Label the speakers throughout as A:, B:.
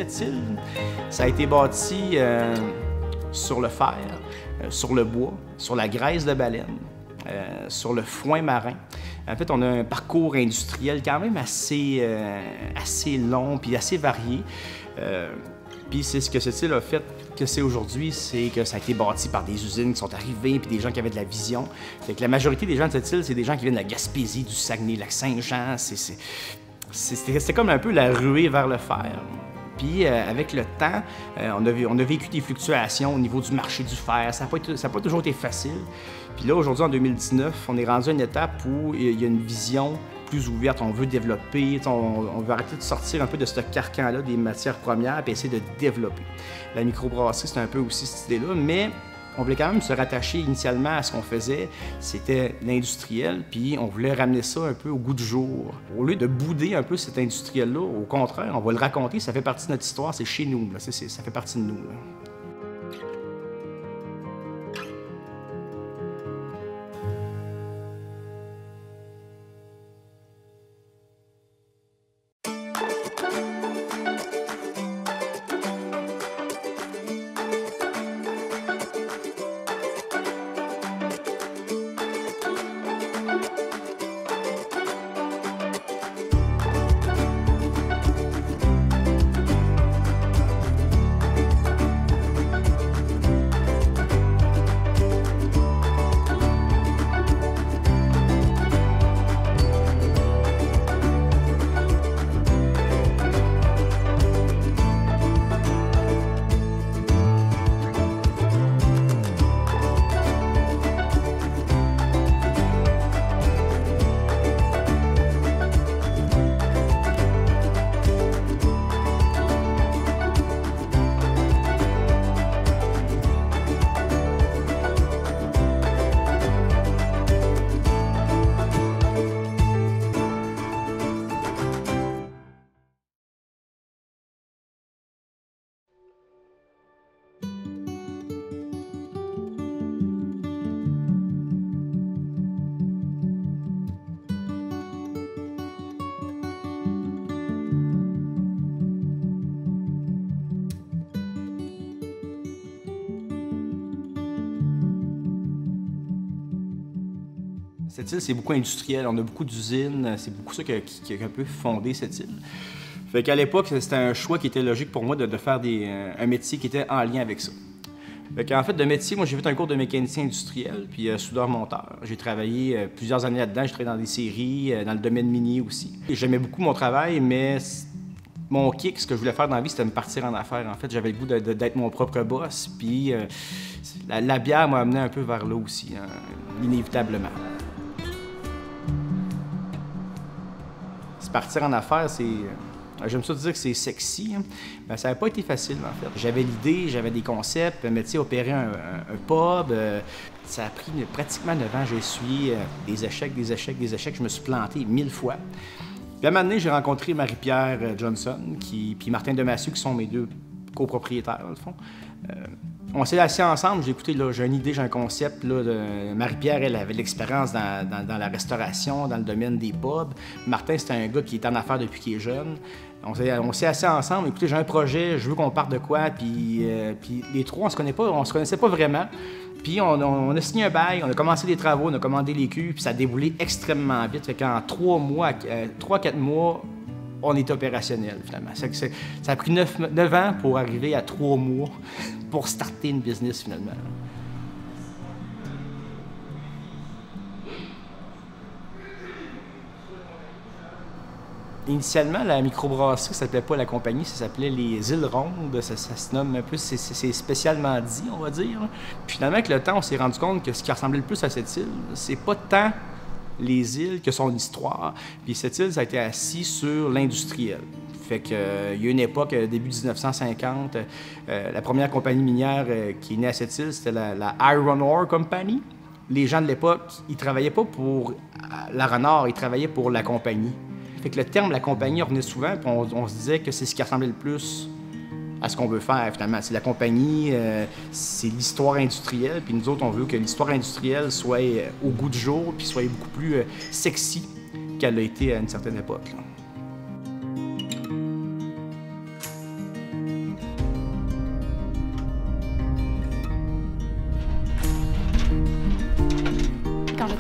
A: cette île, ça a été bâti sur le fer, sur le bois, sur la graisse de baleine, sur le foin marin. En fait, on a un parcours industriel quand même assez long puis assez varié. Puis c'est ce que cette île a fait que c'est aujourd'hui, c'est que ça a été bâti par des usines qui sont arrivées puis des gens qui avaient de la vision. Fait que la majorité des gens de cette île, c'est des gens qui viennent de la Gaspésie, du Saguenay, Lac-Saint-Jean. C'était comme un peu la ruée vers le fer. Puis avec le temps, on a vécu des fluctuations au niveau du marché du fer. Ça n'a pas toujours été facile. Puis là, aujourd'hui, en 2019, on est rendu à une étape où il y a une vision plus ouverte. On veut développer, on veut arrêter de sortir un peu de ce carcan-là des matières premières et essayer de développer. La microbrasserie, c'est un peu aussi cette idée-là, mais on voulait quand même se rattacher initialement à ce qu'on faisait, c'était l'industriel, puis on voulait ramener ça un peu au goût du jour. Au lieu de bouder un peu cet industriel-là, au contraire, on va le raconter, ça fait partie de notre histoire, c'est chez nous, là. Ça fait partie de nous, là. Cette île, c'est beaucoup industriel, on a beaucoup d'usines, c'est beaucoup ça qui a un peu fondé cette île. Fait qu'à l'époque, c'était un choix qui était logique pour moi de faire un métier qui était en lien avec ça. Fait qu'en fait, de métier, moi j'ai fait un cours de mécanicien industriel, puis soudeur-monteur. J'ai travaillé plusieurs années là-dedans, j'ai travaillé dans des séries, dans le domaine minier aussi. J'aimais beaucoup mon travail, mais mon kick, ce que je voulais faire dans la vie, c'était me partir en affaires. En fait, j'avais le goût d'être mon propre boss, puis la bière m'a amené un peu vers là aussi, hein, inévitablement. Partir en affaires, j'aime ça dire que c'est sexy, hein. Ben, ça n'a pas été facile, en fait. J'avais l'idée, j'avais des concepts, mais tu sais, opérer un pub, ça a pris pratiquement 9 ans. J'ai essuyé des échecs. Je me suis planté 1000 fois. Puis à un moment donné, j'ai rencontré Marie-Pierre Johnson, puis Martin Demassieux, qui sont mes deux copropriétaires, dans le fond. On s'est assis ensemble, j'ai écouté, là, j'ai une idée, j'ai un concept. Marie-Pierre, elle avait de l'expérience dans la restauration, dans le domaine des pubs. Martin, c'était un gars qui est en affaires depuis qu'il est jeune. On s'est assis ensemble, écoutez, j'ai un projet, je veux qu'on parte de quoi, puis les trois, on se connaissait pas vraiment. Puis on a signé un bail, on a commencé les travaux, on a commandé les cuves, puis ça a déboulé extrêmement vite. Fait qu'en 3-4 mois, on est opérationnel, finalement. Ça a pris 9 ans pour arriver à 3 mois pour starter une business, finalement. Initialement, la microbrasserie, ça s'appelait pas la compagnie, ça s'appelait les Îles Rondes. Ça se nomme un peu, c'est spécialement dit, on va dire. Puis finalement, avec le temps, on s'est rendu compte que ce qui ressemblait le plus à cette île, c'est pas tant les îles que son histoire. Puis cette île, ça a été assis sur l'industriel. Fait qu'il y a une époque, début 1950, la première compagnie minière qui est née à cette île, c'était la Iron Ore Company. Les gens de l'époque, ils travaillaient pas pour l'Iron Ore, ils travaillaient pour la compagnie. Fait que le terme la compagnie revenait souvent, puis on se disait que c'est ce qui ressemblait le plus à ce qu'on veut faire, finalement. C'est la compagnie, c'est l'histoire industrielle, puis nous autres, on veut que l'histoire industrielle soit au goût du jour, puis soit beaucoup plus sexy qu'elle a été à une certaine époque, là.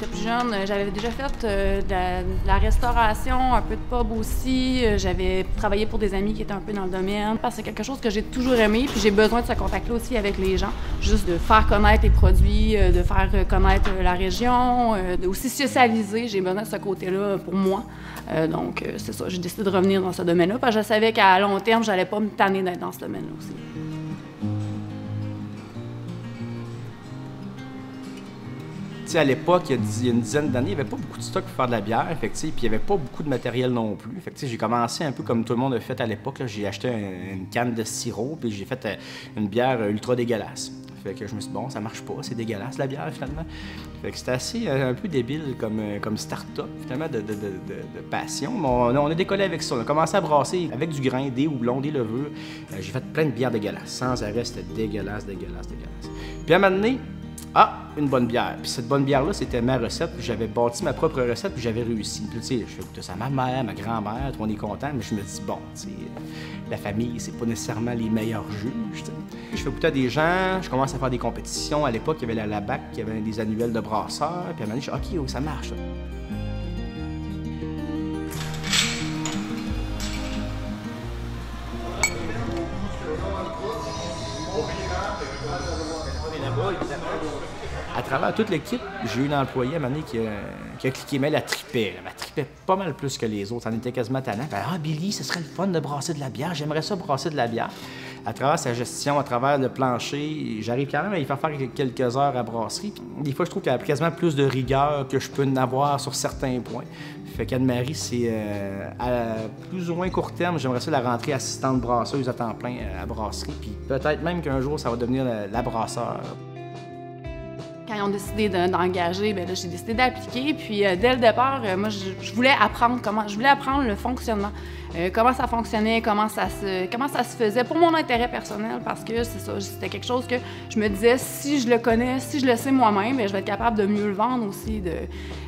B: j'étais plus jeune. J'avais déjà fait de la restauration, un peu de pub aussi. J'avais travaillé pour des amis qui étaient un peu dans le domaine. C'est quelque chose que j'ai toujours aimé, puis j'ai besoin de ce contact-là aussi avec les gens. Juste de faire connaître les produits, de faire connaître la région, de aussi socialiser. J'ai besoin de ce côté-là pour moi. Donc, c'est ça, j'ai décidé de revenir dans ce domaine-là, parce que je savais qu'à long terme, j'allais pas me tanner d'être dans ce domaine-là aussi.
A: À l'époque, il y a une dizaine d'années, il n'y avait pas beaucoup de stock pour faire de la bière, puis il n'y avait pas beaucoup de matériel non plus. J'ai commencé un peu comme tout le monde a fait à l'époque. J'ai acheté une canne de sirop, puis j'ai fait une bière ultra dégueulasse. Fait que je me suis dit, bon, ça marche pas, c'est dégueulasse la bière finalement. Fait que c'était assez un peu débile comme start-up finalement de passion. Mais on a décollé avec ça. On a commencé à brasser avec du grain, des houblons, des levures. J'ai fait plein de bières dégueulasses. Sans arrêt, c'était dégueulasse. Puis à un moment donné, une bonne bière. Puis cette bonne bière-là, c'était ma recette. Puis j'avais bâti ma propre recette, puis j'avais réussi. Puis tu sais, je fais écouter ça à ma mère, ma grand-mère, tout le monde est content, mais je me dis, bon, tu sais, la famille, c'est pas nécessairement les meilleurs juges, tu sais. Je fais goûter à des gens, je commence à faire des compétitions. À l'époque, il y avait la BAC, il y avait des annuels de brasseurs. Puis à un moment donné, je dis, OK, ça marche, ça. À travers toute l'équipe, j'ai eu une employée à un moment donné qui a cliqué, mais elle tripait. Elle tripait pas mal plus que les autres. Elle en était quasiment tannant. Billy, ce serait le fun de brasser de la bière. J'aimerais ça brasser de la bière. À travers sa gestion, à travers le plancher, j'arrive quand même à y faire quelques heures à brasserie. Puis, des fois, je trouve qu'elle a quasiment plus de rigueur que je peux en avoir sur certains points. Fait qu'Anne-Marie, c'est à plus ou moins court terme, j'aimerais ça la rentrer assistante brasseuse à temps plein à brasserie. Puis peut-être même qu'un jour, ça va devenir la brasseur.
B: Quand ils ont décidé d'engager, bien là, j'ai décidé d'appliquer. Puis dès le départ, moi, je voulais apprendre le fonctionnement. Comment ça fonctionnait, comment ça se faisait pour mon intérêt personnel, parce que c'est ça, c'était quelque chose que je me disais, si je le connais, si je le sais moi-même, bien, je vais être capable de mieux le vendre aussi.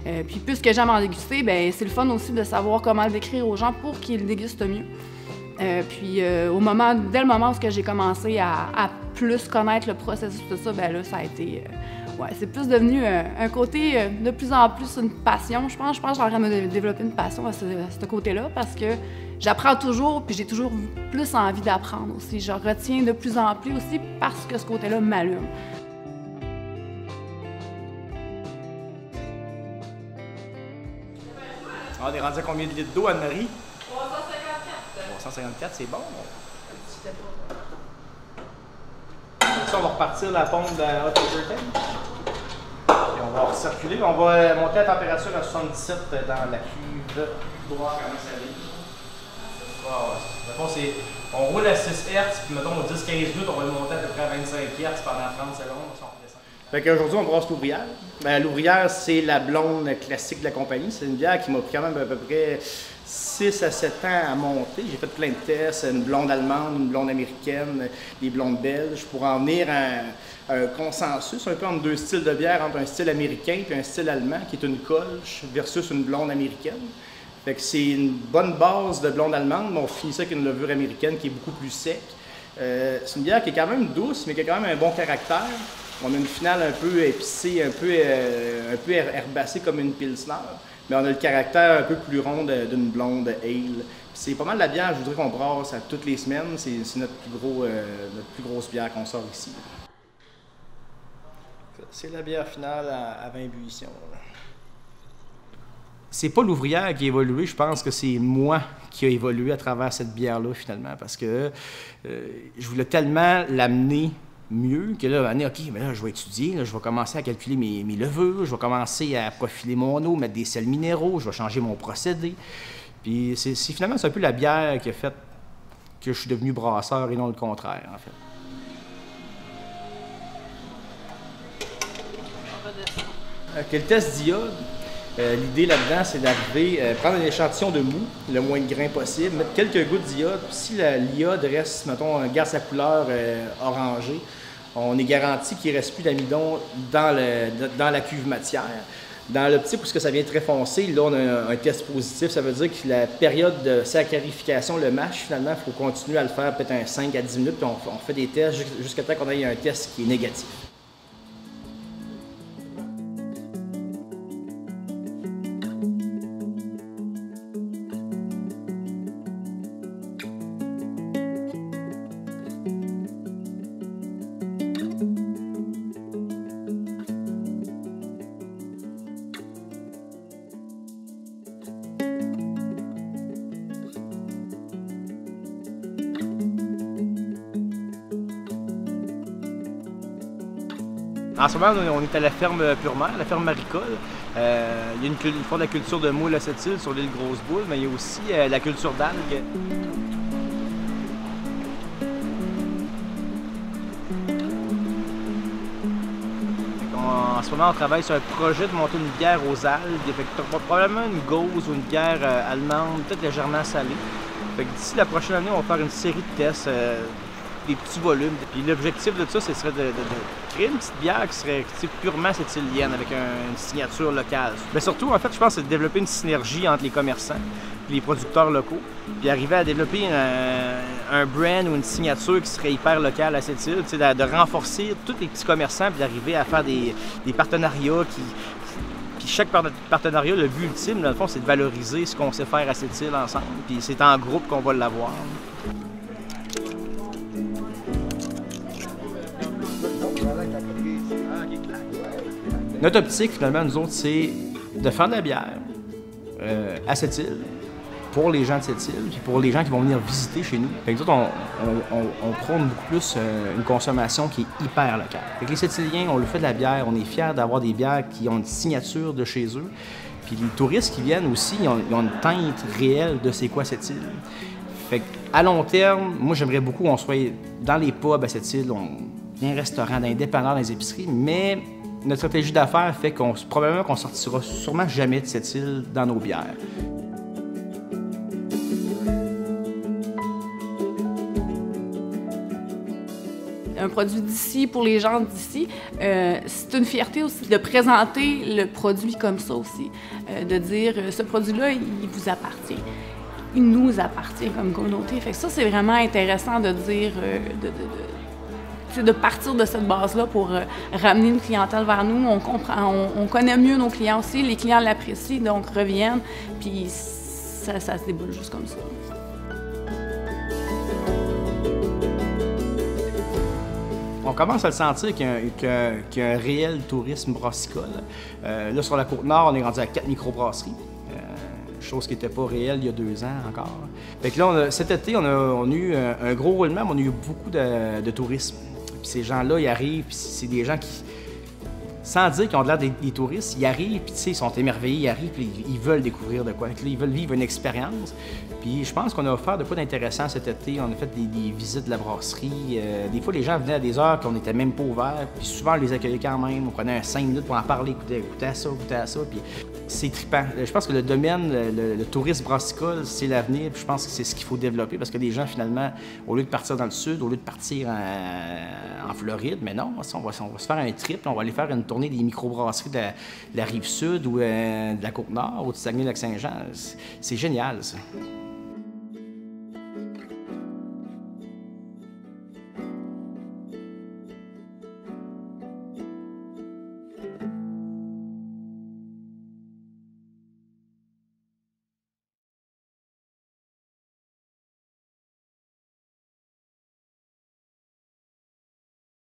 B: Puis puisque j'aime en déguster, bien, c'est le fun aussi de savoir comment le décrire aux gens pour qu'ils le dégustent mieux. Puis dès le moment où j'ai commencé à plus connaître le processus de ça, bien là, ça a été... c'est plus devenu un côté de plus en plus une passion. Je pense que je suis en train de développer une passion à ce côté-là, parce que j'apprends toujours, puis j'ai toujours plus envie d'apprendre aussi. Je retiens de plus en plus aussi parce que ce côté-là m'allume.
A: On est rendu à combien de litres d'eau, Anne-Marie? 354, c'est bon. Ça, on va repartir la pompe de la hot water tank. Et on va recirculer. On va monter la température à 77 dans la cuve pour voir comment ça va. On roule à 6 Hz, puis mettons 10-15 minutes, on va le monter à peu près à 25 Hz pendant 30 secondes. Fait qu'aujourd'hui, on brasse l'ouvrière. L'ouvrière, c'est la blonde classique de la compagnie. C'est une bière qui m'a pris quand même à peu près 6 à 7 ans à monter. J'ai fait plein de tests, une blonde allemande, une blonde américaine, des blondes belges, pour en venir à un consensus un peu entre deux styles de bière, entre un style américain et un style allemand, qui est une Kolsch versus une blonde américaine. Fait que c'est une bonne base de blonde allemande, mais on finit ça avec une levure américaine qui est beaucoup plus sec. C'est une bière qui est quand même douce, mais qui a quand même un bon caractère. On a une finale un peu épicée, un peu herbacée comme une pilsner, mais on a le caractère un peu plus rond d'une blonde ale. C'est pas mal la bière, je voudrais qu'on brasse à toutes les semaines. C'est notre plus grosse bière qu'on sort ici. C'est la bière finale à 20 buissons. C'est pas l'ouvrière qui a évolué, je pense que c'est moi qui a évolué à travers cette bière-là, finalement, parce que je voulais tellement l'amener mieux que là, OK, mais là, je vais étudier, là, je vais commencer à calculer mes levures, je vais commencer à profiler mon eau, mettre des sels minéraux, je vais changer mon procédé. Puis finalement, c'est un peu la bière qui a fait que je suis devenu brasseur et non le contraire, en fait. OK, le test d'iode, l'idée là-dedans, c'est d'arriver, prendre un échantillon de mou, le moins de grains possible, mettre quelques gouttes d'iode. Puis si l'iode reste, mettons, garde sa couleur orangée, on est garanti qu'il ne reste plus d'amidon dans la cuve matière. Dans l'optique où ça vient très foncé, là, on a un test positif. Ça veut dire que la période de saccharification, le mash, finalement, il faut continuer à le faire peut-être un 5 à 10 minutes, puis on fait des tests jusqu'à temps qu'on ait un test qui est négatif. En ce moment, on est à la ferme Pure-Mère, la ferme maricole. Ils font de la culture de moules à cette île sur l'île Grosse-Boule, mais il y a aussi la culture d'algues. En ce moment, on travaille sur un projet de monter une bière aux algues. Probablement une gauze ou une bière allemande, peut-être légèrement salée. D'ici la prochaine année, on va faire une série de tests, des petits volumes. Puis l'objectif de ça, ce serait de créer une petite bière qui serait purement sétilienne, avec une signature locale. Mais surtout, en fait, je pense que c'est de développer une synergie entre les commerçants et les producteurs locaux, puis arriver à développer un brand ou une signature qui serait hyper locale à cette île, de renforcer tous les petits commerçants, puis d'arriver à faire des partenariats Puis chaque partenariat, le but ultime, dans le fond, c'est de valoriser ce qu'on sait faire à cette île ensemble. Puis c'est en groupe qu'on va l'avoir. Notre optique, finalement, nous autres, c'est de faire de la bière à cette île, pour les gens de cette île, puis pour les gens qui vont venir visiter chez nous. Fait que nous autres, on prône beaucoup plus une consommation qui est hyper locale. Fait que les Sétiliens, on le fait de la bière, on est fiers d'avoir des bières qui ont une signature de chez eux. Puis les touristes qui viennent aussi, ils ont une teinte réelle de c'est quoi cette île. Fait qu'à long terme, moi, j'aimerais beaucoup qu'on soit dans les pubs à cette île, un restaurant, dans les dépanneurs, dans les épiceries, mais notre stratégie d'affaires fait probablement qu'on sortira sûrement jamais de cette île dans nos bières.
B: Un produit d'ici pour les gens d'ici, c'est une fierté aussi de présenter le produit comme ça aussi, de dire ce produit-là, il vous appartient. Il nous appartient comme communauté. Fait que ça, c'est vraiment intéressant de dire, de partir de cette base-là pour ramener une clientèle vers nous. On connaît mieux nos clients aussi, les clients l'apprécient, donc reviennent, puis ça se déboule juste comme ça.
A: On commence à le sentir qu'il y a un réel tourisme brassicole. Là, sur la Côte-Nord, on est rendu à 4 microbrasseries. Chose qui n'était pas réelle il y a 2 ans encore. Fait que là, cet été, on a eu un gros roulement, mais on a eu beaucoup de tourisme. Puis ces gens-là, ils arrivent, puis c'est des gens qui, sans dire qu'ils ont de l'air des touristes, ils arrivent, puis ils sont émerveillés, ils arrivent, puis ils veulent découvrir de quoi. Là, ils veulent vivre une expérience. Puis je pense qu'on a offert de quoi d'intéressant cet été. On a fait des visites de la brasserie. Des fois, les gens venaient à des heures qu'on n'était même pas ouverts. Puis souvent, on les accueillait quand même. On prenait 5 minutes pour en parler, écouter à ça. Puis c'est trippant. Je pense que le domaine, le tourisme brassicole, c'est l'avenir. Puis je pense que c'est ce qu'il faut développer parce que les gens, finalement, au lieu de partir dans le sud, au lieu de partir en Floride, mais non, on va se faire un trip. On va aller faire une tournée des microbrasseries de la Rive-Sud ou de la Côte-Nord ou de Saguenay-Lac-Saint-Jean. C'est génial, ça.